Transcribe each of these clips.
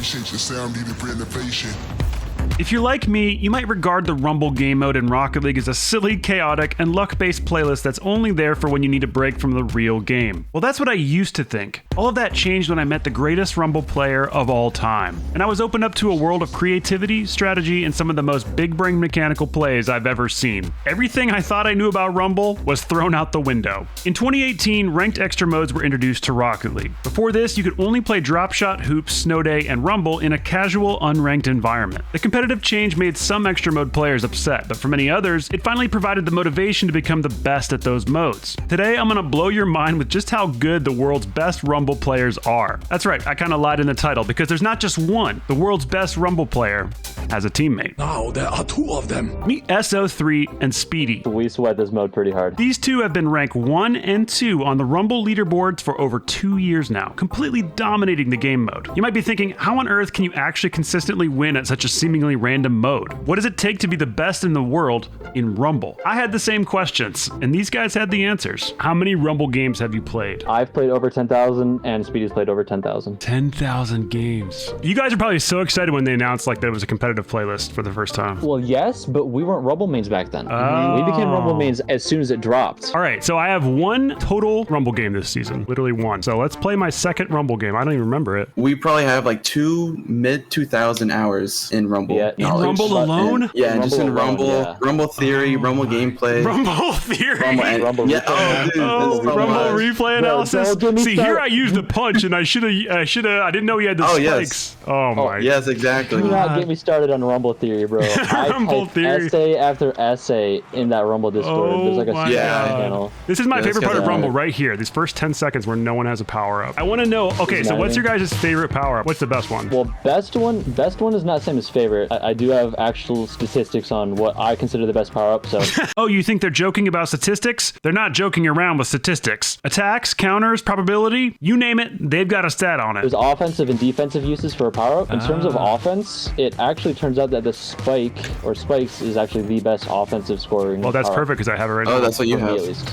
Appreciate your sound needed for innovation. If you're like me, you might regard the Rumble game mode in Rocket League as a silly, chaotic, and luck-based playlist that's only there for when you need a break from the real game. Well, that's what I used to think. All of that changed when I met the greatest Rumble player of all time. And I was opened up to a world of creativity, strategy, and some of the most big-brain mechanical plays I've ever seen. Everything I thought I knew about Rumble was thrown out the window. In 2018, ranked extra modes were introduced to Rocket League. Before this, you could only play Drop Shot, Hoops, Snow Day, and Rumble in a casual, unranked environment. The competitive change made some extra mode players upset, but for many others, it finally provided the motivation to become the best at those modes. Today, I'm gonna blow your mind with just how good the world's best Rumble players are. That's right, I kinda lied in the title, because there's not just one. The world's best Rumble player has a teammate. Now there are two of them. Meet SO3 and Speedy. We sweat this mode pretty hard. These two have been ranked 1 and 2 on the Rumble leaderboards for over 2 years now, completely dominating the game mode. You might be thinking, how on earth can you actually consistently win at such a seemingly random mode? What does it take to be the best in the world in Rumble? I had the same questions, and these guys had the answers. How many Rumble games have you played? I've played over 10,000, and Speedy's played over 10,000. 10,000 games. You guys are probably so excited when they announced like that it was a competitive playlist for the first time. Well, yes, but we weren't Rumble mains back then. Oh. We became Rumble mains as soon as it dropped. All right, so I have one total Rumble game this season, literally one. So let's play my second Rumble game. I don't even remember it. We probably have like 2 mid-2000 hours in Rumble. Yeah, In Rumble alone? Yeah, just in Rumble Rumble, alone, yeah. Rumble Theory, Rumble Gameplay. Rumble Theory. Rumble yeah, Replay. oh, dude, Oh, that's so Rumble much. replay analysis. don't get me See, here started. I used the punch, and I should have. I didn't know he had the Oh, spikes. yes. Oh my. Yes, exactly. Do not get me started on Rumble Theory, bro. Rumble I typed Theory. essay after essay in that Rumble Discord. Oh There's like a my secret God. channel. This is my Yeah, favorite this part of guy's Rumble on it. right here. These first 10 seconds where no one has a power up. I want to know. Okay, so what's your guys' favorite power up? What's the best one? Well, best one is not the same as favorite. I do have actual statistics on what I consider the best power up. So Oh, you think they're joking about statistics? They're not joking around with statistics. Attacks, counters, probability, you name it, they've got a stat on it. there's offensive and defensive uses for a power up. In terms of offense, it actually turns out that the spike or spikes is actually the best offensive scoring. Well, that's power-up, perfect because I have it right now. Oh, that's what you for me have. at least.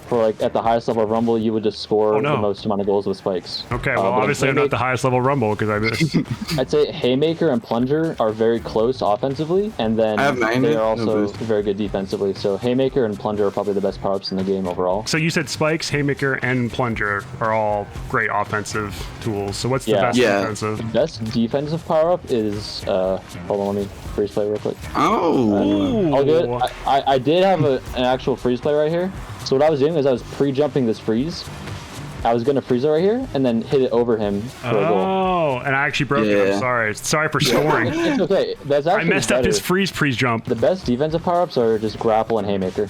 For like at the highest level of Rumble, you would just score Oh, no. the most amount of goals with spikes. Okay, well, but in obviously I'm not the highest level Rumble because I missed. I'd say Haymaker and Plunger are very close offensively, and then I have 90, they are no also boost. very good defensively. So Haymaker and Plunger are probably the best power-ups in the game overall. So you said Spikes, Haymaker, and Plunger are all great offensive tools. So what's the Yeah. best Yeah. defensive? Best defensive power-up is, hold on, let me freeze play real quick. Oh. All good. I did have an actual freeze play right here. So what I was doing is I was pre-jumping this freeze. I was gonna freeze it right here and then hit it over him for a goal. Oh, and I actually broke it. I'm Yeah. sorry. Sorry for scoring. It's okay. That's I actually messed up better. his freeze jump. The best defensive power-ups are just Grapple and Haymaker.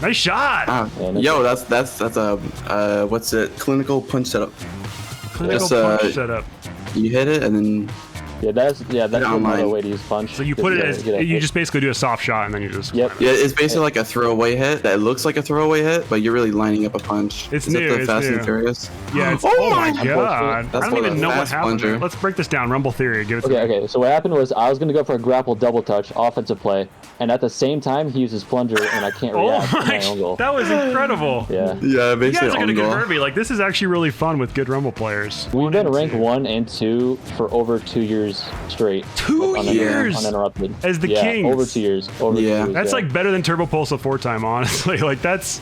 Nice shot. Ah, Yeah, that's yo, that's a what's it? Clinical punch setup. Clinical Just, punch setup. You hit it and then Yeah, that's another online. way to use punch. So you put it as you just basically do a soft shot and then you just. Yep. yeah, it's basically like a throwaway hit that looks like a throwaway hit, but you're really lining up a punch. It's Is that new, the it's Fast new. and Furious? Yeah. It's, Oh oh my my god. That's I don't what even a know what fast happened. plunger. Let's break this down. Rumble theory. Give it to me. Okay. So what happened was I was gonna go for a grapple double touch offensive play, and at the same time he uses plunger, and I can't Oh react to my! my own goal. That was incredible. Yeah. Yeah, You basically guys are gonna on goal. convert me. Like this is actually really fun with good Rumble players. We've been and ranked two. 1 and 2 for over 2 years straight. 2 years? Uninterrupted. As the yeah, Kings. over 2 years. Over 2 Yeah. years, That's yeah. like better than Turbo Pulse of 4-time, honestly. Like that's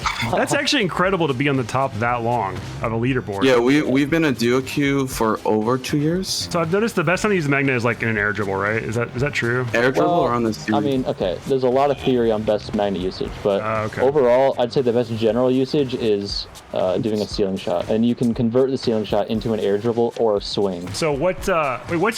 actually incredible to be on the top that long of a leaderboard. Yeah, we've been a duo queue for over 2 years. So I've noticed the best time to use Magna is like in an air dribble, right? Is that true? Air dribble Well, or on the series? I mean, okay, there's a lot of theory on best magnet usage, but Okay. overall, I'd say the best general usage is doing a ceiling shot, and you can convert the ceiling shot into an air dribble or a swing. So what's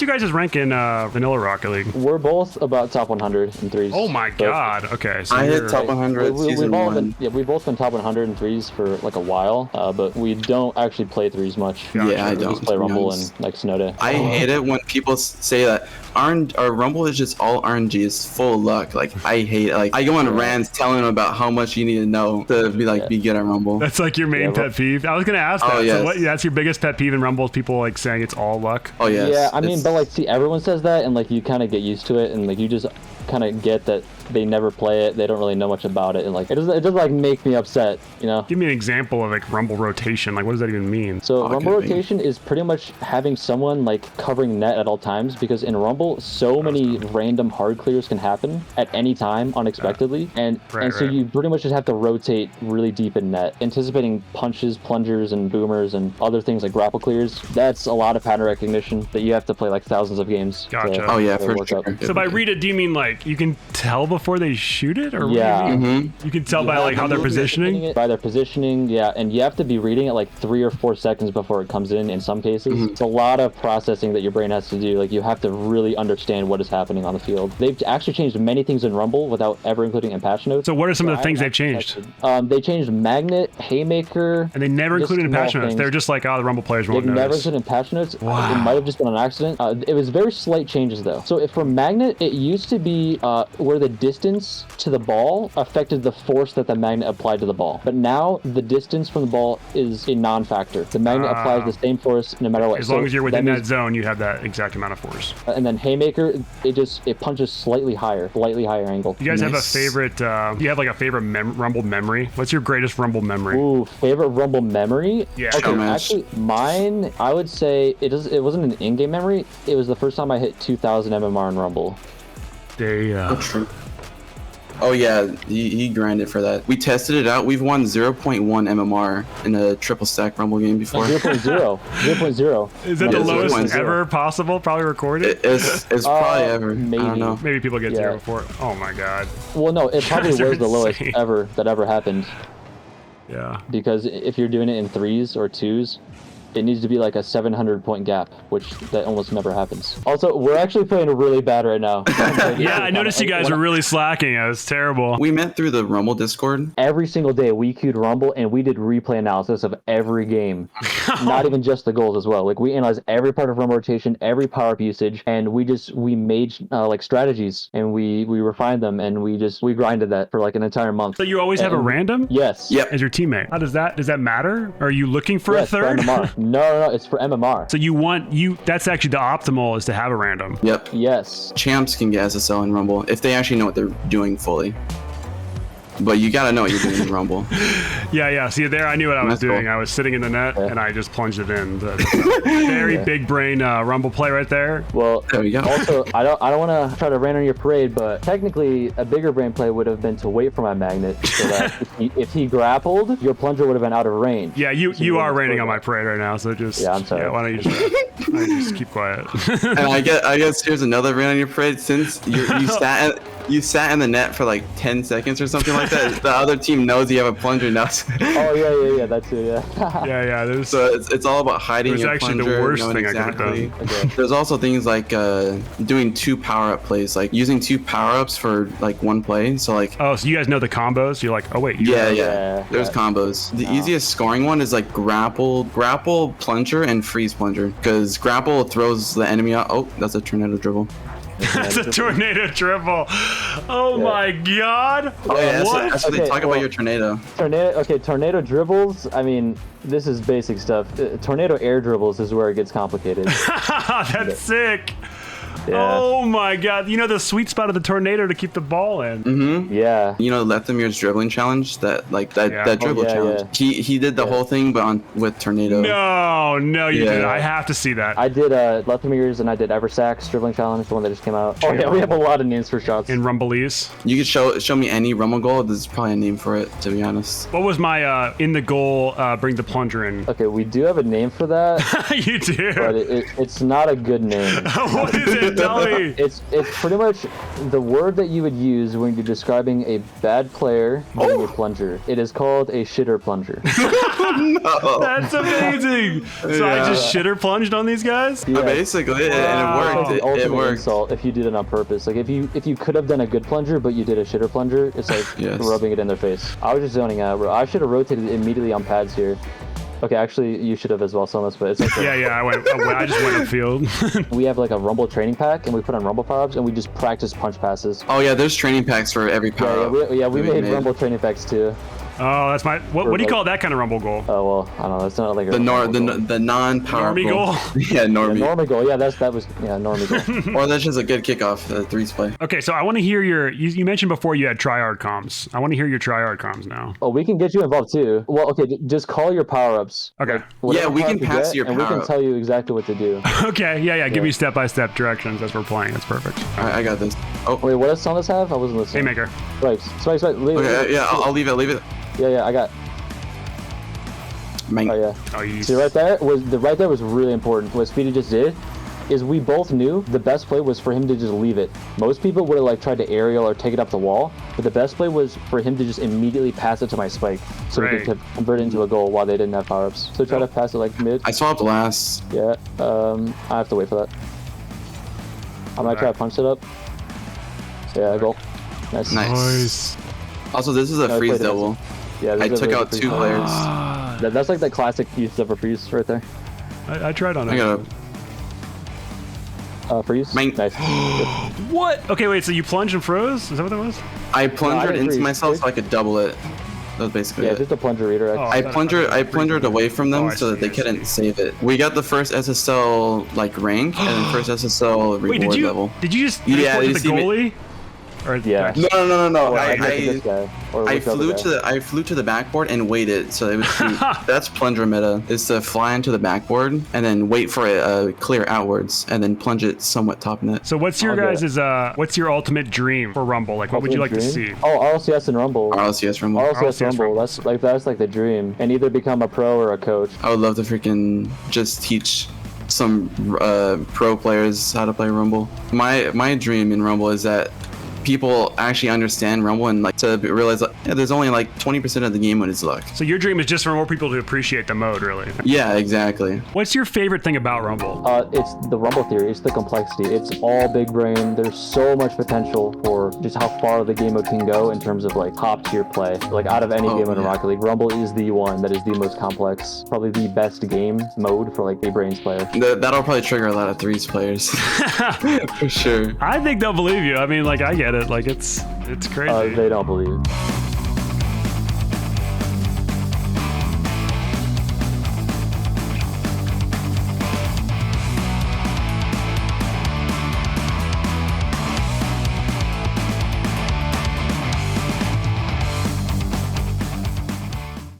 you guys' rank in Vanilla Rocket League? We're both about top 100 in threes. Oh my So god. Okay. So I hit you're- top 100 season we've all 1. been, yeah, we've both been top 100 in threes for like a while, but we don't actually play threes much. Yeah, I We don't. just play to be Rumble honest. and like Snow Day. I hate it when people say that our Rumble is just all RNG. It's full of luck. Like I hate it. Like I go on rants telling them about how much you need to know to be like be good at Rumble. That's like your main Yeah, pet peeve. I was gonna ask that. Oh, So yes. what, that's your biggest pet peeve in Rumble? Is people like saying it's all luck? Oh yes. Yeah, I mean, it's- but like, see, everyone says that, and like, you kind of get used to it, and like, you just kind of get that they never play it. They don't really know much about it, and like it doesn't like make me upset, you know. Give me an example of like rumble rotation. Like, what does that even mean? So Oh, rumble could be. rotation is pretty much having someone like covering net at all times, because in rumble so many random hard clears can happen at any time unexpectedly, and so right. you pretty much just have to rotate really deep in net, anticipating punches, plungers, and boomers, and other things like grapple clears. That's a lot of pattern recognition that you have to play like thousands of games. Gotcha. Oh yeah, to for work sure. up. So by read it, do you mean like you can tell before they shoot it, or Yeah. what do you mean? You can tell by like how they're positioning. By their positioning, yeah, and you have to be reading it like 3 or 4 seconds before it comes in some cases. It's a lot of processing that your brain has to do. Like, you have to really understand what is happening on the field. They've actually changed many things in Rumble without ever including in patch notes. So what are some of the things they've changed? They changed Magnet, Haymaker, And they never just included in patch small notes. things. They're just like, oh, the rumble players They've won't never notice. included in patch notes. Wow. It might have just been an accident. It was very slight changes though. So if for Magnet, it used to be where the distance to the ball affected the force that the magnet applied to the ball. But now the distance from the ball is a non-factor. The magnet applies the same force no matter what. As long as you're within that means- zone, you have that exact amount of force. And then Haymaker, it punches slightly higher angle. You guys have a Nice. favorite? You have like a favorite rumble memory? What's your greatest rumble memory? Ooh, favorite Rumble memory? Yeah. Okay, Oh, man. actually, mine, I would say it wasn't an in-game memory. It was the first time I hit 2,000 MMR in Rumble. True. Oh yeah, he grinded for that. We tested it out. We've won 0.1 MMR in a triple stack Rumble game before. 0.0. 0.0. Is that the Yeah, lowest 0.0. ever possible? Probably recorded? It's probably ever. I maybe. don't know. Maybe people get Yeah. zero before. Oh my god. Well, no, it probably guys are was the lowest insane. that ever happened, Yeah. because if you're doing it in 3s or 2s, it needs to be like a 700 point gap, which that almost never happens. Also, we're actually playing really bad right now. Yeah, I noticed you guys were really slacking. It was terrible. We met through the Rumble Discord. Every single day we queued Rumble and we did replay analysis of every game, not even just the goals as well. Like, we analyzed every part of Rumble rotation, every power up usage, and we made like strategies, and we refined them, and we grinded that for like an entire month. So you always have a random Yes. Yep. as your teammate. How does that matter? Are you looking for Yes, a third? For MMR. No, it's for MMR. So that's actually the optimal, is to have a random. Yep. Yes. Champs can get SSL in Rumble if they actually know what they're doing fully. But you gotta know what you're doing in Rumble. Yeah. See, there I knew what I was That's cool. doing. I was sitting in the net and I just plunged it in. That's a very big brain rumble play right there. Well, There we go. also, I don't want to try to rain on your parade, but technically a bigger brain play would have been to wait for my magnet, so that if he grappled, your plunger would have been out of range. Yeah, you wouldn't are have raining scored on my that. parade right now, so just Yeah, I'm sorry. Yeah, why don't you just keep quiet? And I guess here's another rant on your parade. Since you sat in the net for like 10 seconds or something like that, the other team knows you have a plunger now. Oh yeah, that's it. Yeah. yeah. There's So it's all about hiding It was your actually the plunger, worst knowing thing I could have exactly. done. Okay. There's also things like doing 2 power-up plays, like using 2 power-ups for like 1 play. So like, oh, so you guys know the combos? You're like, oh wait, yeah. There's yeah. combos. The easiest scoring one is like grapple, plunger, and freeze plunger. Because grapple throws the enemy out. Oh, that's a tornado dribble. That's a tornado triple. Oh my god. Oh yeah, that's What? what they Okay, talk about well- your tornado. Tornado dribbles. I mean, this is basic stuff. Tornado air dribbles is where it gets complicated. That's sick. Yeah. Oh my god. You know the sweet spot of the tornado to keep the ball in. Yeah. You know, Lethamir's dribbling challenge, that dribble yeah, challenge. He did the whole thing, but with tornado. No, you Yeah. didn't. I have to see that. I did Lethamir's and I did Eversack's dribbling challenge, the one that just came out. Oh yeah, we have a lot of names for shots. In Rumbleese. You could show me any Rumble goal. There's probably a name for it, to be honest. What was my in the goal bring the plunger in? Okay, we do have a name for that, You do. but it's not a good name. What is it? Tell me. It's pretty much the word that you would use when you're describing a bad player using a plunger. It is called a shitter plunger. That's amazing. So I just shitter plunged on these guys? Yeah. Basically, It's and it like worked. the It ultimate worked. insult if you did it on purpose. Like if you could have done a good plunger, but you did a shitter plunger, it's like Yes. rubbing it in their face. I was just zoning out, bro. I should have rotated immediately on pads here. Okay, actually, you should have as well, Sunless, but it's okay. Yeah, I just went upfield. We have like a Rumble training pack, and we put on Rumble power-ups, and we just practice punch passes. Oh yeah, there's training packs for every power. We made Rumble training packs too. Oh, that's my. What do you call that kind of Rumble goal? Oh well, I don't know. It's not like a The goal. non-power Normie goal. Yeah, normie. Yeah, normie goal. Yeah, normie goal. Or that's just a good kickoff, the threes play. Okay, so I want to hear your. You mentioned before you had tryhard comms. I want to hear your tryhard comms now. Oh, we can get you involved too. Well, okay, just call your power-ups. Okay. Whatever Yeah, we can power-up you pass get, your and we can power-up. tell you exactly what to do. Okay, yeah. Give me step-by-step directions as we're playing. That's perfect. All right, I got this. Oh, Wait, what does Sunless have? I wasn't listening. Haymaker. Spikes. Leave okay, it. yeah, I'll leave it. Yeah, I got. Man. Oh yeah. Oh, you. See, right there was really important. What Speedy just did is we both knew the best play was for him to just leave it. Most people would have like tried to aerial or take it up the wall, but the best play was for him to just immediately pass it to my spike, so we Right. could convert it into a goal while they didn't have power-ups. So try to pass it like mid. I swapped last. Yeah. I have to wait for that. I might try to punch it up. Yeah, goal. Nice. Nice. Also, this is a No, freeze play double. Yeah. I this is a took really out good 2 freeze. players. That's like the classic use of a freeze right there. I tried on I it. got Freeze. Mine. Nice. Good. What? Okay, wait. So you plunged and froze? Is that what that was? I plungered didn't into freeze. myself so I could double it. That was basically Yeah, it. just a plunger reader. Oh, I plungered away from them Oh, I so that see, they I couldn't see. save it. We got the first SSL like rank and then first SSL reward Wait, level. did you just Yeah, report to you the see me- goalie? Or Yeah. No. I this guy. Or I whichever flew guy. I flew to the backboard and waited so they would shoot. That's plunger meta. Is to fly into the backboard and then wait for it clear outwards and then plunge it somewhat top net. So what's your I'll do guys' what's your ultimate dream for Rumble? Like what would you like to see? Oh, RLCS and Rumble. RLCS Rumble. RLCS RLCS Rumble. That's like the dream. And either become a pro or a coach. I would love to freaking just teach some pro players how to play Rumble. My dream in Rumble is that people actually understand Rumble and like to realize that there's only like 20% of the game when it's luck. So your dream is just for more people to appreciate the mode, really. Yeah, exactly. What's your favorite thing about Rumble? It's the Rumble theory. It's the complexity. It's all big brain. There's so much potential for just how far the game mode can go in terms of like top tier play. Like out of any game mode in yeah. Rocket League, Rumble is the one that is the most complex. Probably the best game mode for like a brains player. That'll probably trigger a lot of threes players. For sure. I think they'll believe you. I mean, like I get it. Like it's crazy. They don't believe.